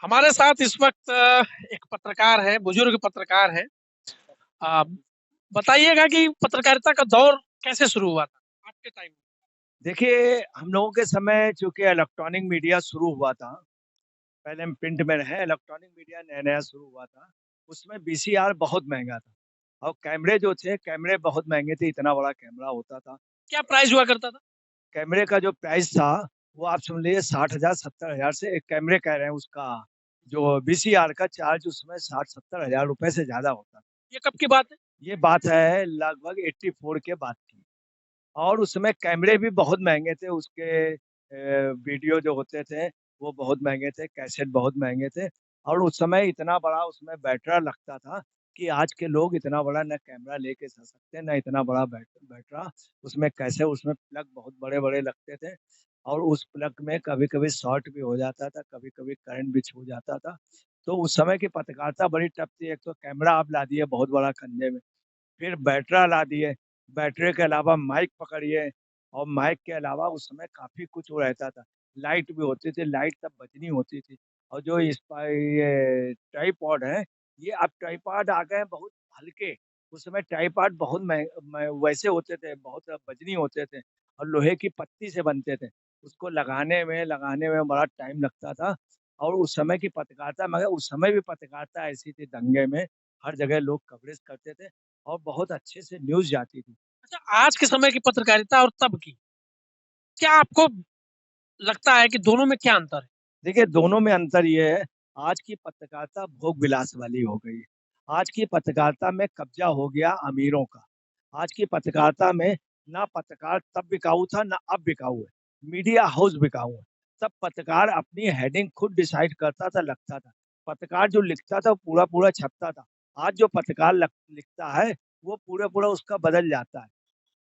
हमारे साथ इस वक़्त एक पत्रकार है, बुजुर्ग पत्रकार हैं। अ, बताइएगा कि पत्रकारिता का दौर कैसे शुरू हुआ था आपके टाइम में? देखिए, हम लोगों के समय चूँकि इलेक्ट्रॉनिक मीडिया शुरू हुआ था, पहले हम प्रिंट में रहे, इलेक्ट्रॉनिक मीडिया नया-नया शुरू हुआ था, उसमें वीसीआर बहुत महँगा था और कैमरे जो थे, कैमरे बहुत महँगे थे, इतना बड़ा कैमरा होता था। क्या प्राइस हुआ करता था? कैमरे का जो प्राइस था, वो आप समझ लीजिए 60,000 70,000 से एक कैमरे कह रहे हैं उसका जो वीसीआर का चार्ज उसमें 60-70 हज़ार रुपए से ज़्यादा होता था। ये कब की बात है? ये बात है लगभग 84 के बाद की। और उस समय कैमरे भी बहुत महँगे थे, उसके वीडियो जो होते थे, वो बहुत महँगे थे, कैसेट बहुत महँगे थे और उस समय इतना बड़ा उसमें बैटरा लगता था कि आज के लोग इतना बड़ा ना कैमरा लेके जा सकते हैं, ना इतना बड़ा बैटरा उसमें कैसे उसमें प्लग बहुत बड़े-बड़े लगते थे और उस प्लग में कभी-कभी शॉर्ट भी हो जाता था, कभी-कभी करंट भी छू जाता था। तो उस समय की पत्रकारिता बड़ी टफ थी, एक तो कैमरा आप ला दिए बहुत बड़ा कंधे में, फिर बैटरा ला दिए, बैटरी के अलावा माइक पकड़िए और माइक के अलावा उस समय काफ़ी कुछ वो रहता था। लाइट भी होती थी, लाइट तब बजनी होती थी और जो ये ट्राइपॉड है, ये अब ट्राइपॉड आ गए हैं बहुत हल्के। उस समय ट्राइपॉड बहुत वैसे होते थे, बहुत वज़नी होते थे और लोहे की पत्ती से बनते थे। उसको लगाने में बड़ा टाइम लगता था और उस समय की पत्रकारिता मगर उस समय भी पत्रकारिता ऐसी थी दंगे में, हर जगह लोग कवरेज करते थे और बहुत अच्छे से न्यूज़ जाती थी। अच्छा, आज के समय की पत्रकारिता और तब की, क्या आपको लगता है कि दोनों में क्या अंतर है? देखिए, दोनों में अंतर ये है, आज की पत्रकारिता भोग-विलास वाली हो गई है। आज की पत्रकारिता में कब्ज़ा हो गया अमीरों का। आज की पत्रकारिता में ना पत्रकार तब बिकाऊ था, ना अब बिकाऊ है। मीडिया हाउस बिकाऊ है। तब पत्रकार अपनी हेडिंग खुद डिसाइड करता था, लगता था। पत्रकार जो लिखता था, पूरा-पूरा छपता था। आज जो पत्रकार लिखता है, वो पूरा-पूरा उसका बदल जाता है।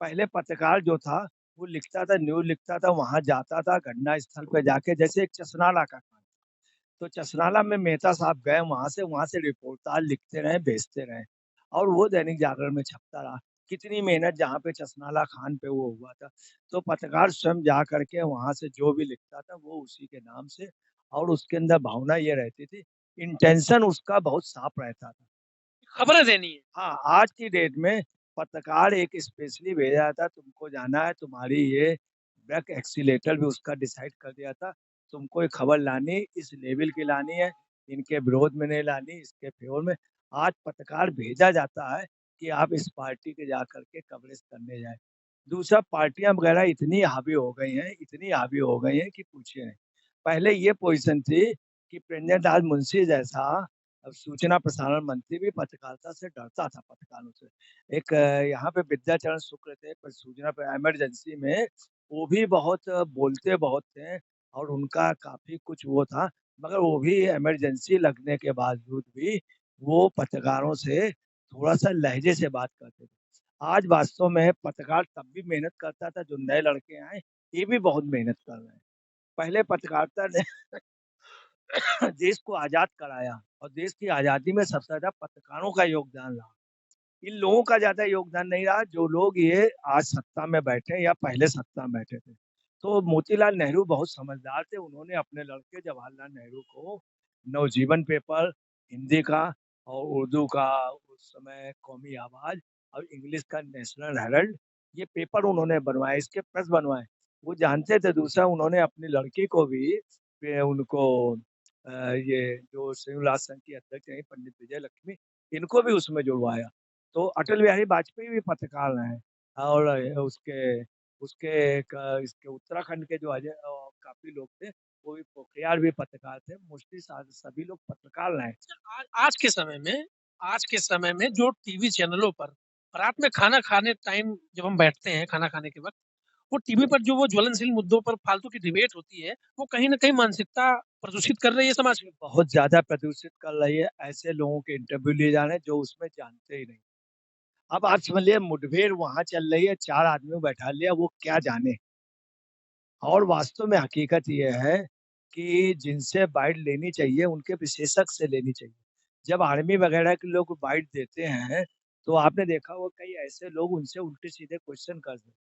पहले पत्रकार जो था, वो लिखता था, न्यूज़ लिखता था, वहाँ जाता था घटना स्थल पे जाके जैसे एक चसनाला का काम। तो चसनाला में मेहता साहब गए वहाँ से रिपोर्टाज लिखते रहे, भेजते रहे और वो दैनिक जागरण में छपता रहा। कितनी मेहनत जहाँ पे चसनाला खान पे वो हुआ था। तो पत्रकार स्वयं जा कर के वहाँ से जो भी लिखता था, वो उसी के नाम से और उसके अंदर भावना ये रहती थी, इंटेंशन उसका बहुत साफ रहता था। खबरें देनी है। हाँ, आज की डेट में पत्रकार एक स्पेशली भेजा जाता है, तुमको जाना है, तुम्हारी ये बैक एक्सीलेटर भी उसका डिसाइड कर दिया था। तुमको ये खबर लानी, इस लेवल की लानी है, इनके विरोध में नहीं लानी, इसके फ़ेवर में। आज पत्रकार भेजा जाता है कि आप इस पार्टी के जा कर के कवरेज करने जाएँ। दूसरा पार्टियाँ वगैरह इतनी हावी हो गई हैं, इतनी हावी हो गई हैं कि पूछिए नहीं। पहले ये पोज़ीशन थी कि प्रेमचंद मुंशी जैसा अब सूचना प्रसारण मंत्री भी पत्रकारिता से डरता था पत्रकारों से। एक यहाँ पे विद्याचरण शुक्ल थे पर सूचना पे इमरजेंसी में वो भी बहुत बोलते बहुत थे और उनका काफ़ी कुछ वो था, मगर वो भी इमरजेंसी लगने के बावजूद भी वो पत्रकारों से थोड़ा-सा लहज़े से बात करते थे। आज वास्तव में पत्रकार तब भी मेहनत करता था, जो नए लड़के आए, ये भी बहुत मेहनत कर रहे हैं। पहले पत्रकारिता ने देश को आज़ाद कराया और देश की आज़ादी में सबसे ज़्यादा पत्रकारों का योगदान रहा। इन लोगों का ज़्यादा योगदान नहीं रहा, जो लोग ये आज सत्ता में बैठे या पहले सत्ता में बैठे थे। तो मोतीलाल नेहरू बहुत समझदार थे, उन्होंने अपने लड़के जवाहरलाल नेहरू को नवजीवन पेपर, हिंदी का और उर्दू का उस समय कौमी आवाज़ और इंग्लिश का नेशनल हेराल्ड, ये पेपर उन्होंने बनवाए, इसके प्रेस बनवाए। वो जानते थे दूसरा उन्होंने अपनी लड़की को भी उनको ये जो संयुक्त राष्ट्र संघ की अध्यक्ष रहीं पंडित विजय लक्ष्मी, इनको भी उसमें जुड़वाया। तो अटल बिहारी वाजपेयी भी पत्रकार रहे हैं और उसके उसके एक इसके उत्तराखंड के जो काफ़ी लोग थे, वो भी पोखरियाल भी पत्रकार थे। मोस्टली सा सभी लोग पत्रकार रहे हैं। आज आज के समय में जो टीवी चैनलों पर रात में खाना खाने टाइम जब हम बैठते हैं, खाना खाने के वक़्त, वो टीवी पर जो वो ज्वलनशील मुद्दों पर फालतू की डिबेट होती है, वो कहीं न कहीं मानसिकता प्रदूषित कर रही है समाज देखिए, की। बहुत ज़्यादा प्रदूषित कर रही है, ऐसे लोगों के इंटरव्यू लिए जा रहे हैं, जो उसमें जानते ही नहीं। अब आप समझिए मुठभेड़ वहाँ चल रही है, 4 आदमियों को बैठा लिया, वो क्या जाने? और वास्तव में हकीकत ये है कि जिनसे बाइट लेनी चाहिए, उनके विशेषज्ञ से लेनी चाहिए। जब आर्मी वगैरह के लोग बाइट देते हैं, तो आपने देखा होगा कई ऐसे लोग उनसे उल्टे-सीधे क्वेश्चन करते हैं।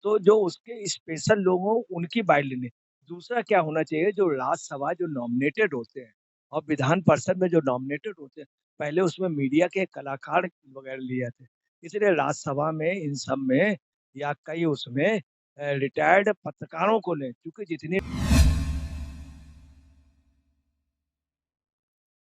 तो जो उसके स्पेशल लोग हों, उनकी बाइट लेनी। दूसरा क्या होना चाहिए, जो राज्यसभा जो नॉमिनेटेड होते हैं और विधान परिषद में जो नॉमिनेटेड होते हैं, पहले उसमें मीडिया के कलाकार वगैरह लिए जाते हैं। इसलिए राज्यसभा में इन सब में या कई उसमें रिटायर्ड पत्रकारों को लें क्योंकि जितनी